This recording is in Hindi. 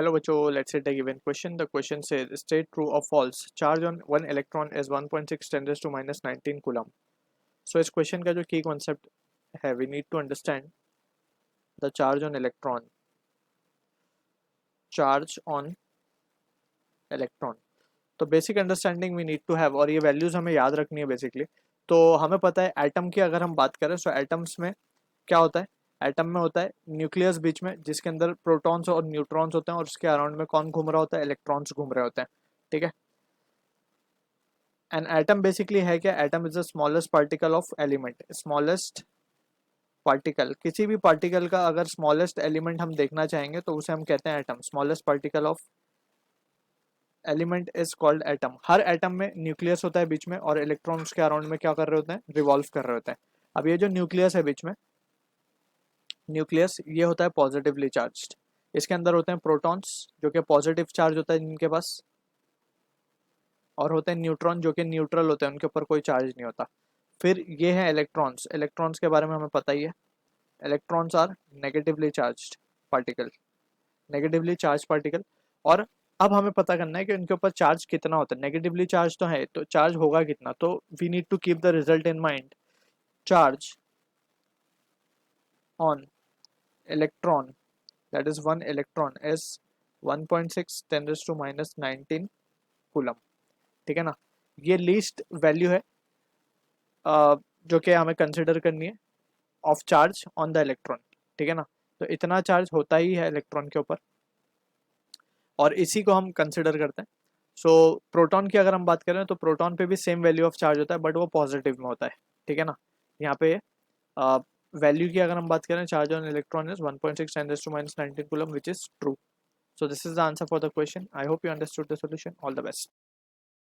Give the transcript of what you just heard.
Hello बच्चों, let's take a given question. The question says state true or false. Charge on one electron is 1.6 10 raised to minus 19 coulomb. So इस question का जो key concept है, we need to understand the charge on electron. Charge on electron. तो basic understanding we need to have, और ये वैल्यूज हमें याद रखनी है बेसिकली. तो हमें पता है एटम की अगर हम बात करें, सो एटम्स में क्या होता है. एटम में होता है न्यूक्लियस बीच में, जिसके अंदर प्रोटॉन्स और न्यूट्रॉन्स होते हैं, और उसके अराउंड में कौन घूम रहा होता है, इलेक्ट्रॉन्स घूम रहे होते हैं. ठीक है. एंड एटम बेसिकली है क्या, atom is the smallest particle of element. Smallest particle, किसी भी पार्टिकल का अगर स्मॉलेस्ट एलिमेंट हम देखना चाहेंगे तो उसे हम कहते हैं atom. Smallest particle of element is called atom. Her atom में न्यूक्लियस होता है बीच में, और इलेक्ट्रॉन्स के अराउंड में क्या कर रहे होते हैं, रिवॉल्व कर रहे होते हैं. अब ये जो न्यूक्लियस है बीच में, न्यूक्लियस ये होता है पॉजिटिवली चार्ज्ड. इसके अंदर होते हैं प्रोटॉन्स जो कि पॉजिटिव चार्ज होता है जिनके पास, और होते हैं न्यूट्रॉन जो कि न्यूट्रल होते हैं, उनके ऊपर कोई चार्ज नहीं होता. फिर ये है इलेक्ट्रॉन्स. इलेक्ट्रॉन्स के बारे में हमें पता ही है, electrons are negatively charged particle. Negatively charge particle. और अब हमें पता करना है कि उनके ऊपर चार्ज कितना होता है. नेगेटिवली चार्ज तो है, तो चार्ज होगा कितना. तो we need to keep the result in mind. Charge on electron, that is one electron, is 1.6 10 raised to minus 19 coulomb. ठीक है ना. ये लीस्ट वैल्यू है जो कि हमें कंसिडर करनी है of charge on the electron. ठीक है ना. तो इतना चार्ज होता ही है इलेक्ट्रॉन के ऊपर, और इसी को हम कंसिडर करते हैं. सो प्रोटॉन की अगर हम बात करें तो प्रोटॉन पे भी सेम वैल्यू ऑफ चार्ज होता है, बट वो पॉजिटिव में होता है. ठीक है ना. यहाँ पे वैल्यू की अगर हम बात करें, charge on electron is 1.6 10 raised to minus 19 coulomb, which is true. So this is the answer for the question. I hope you understood the solution. All the best.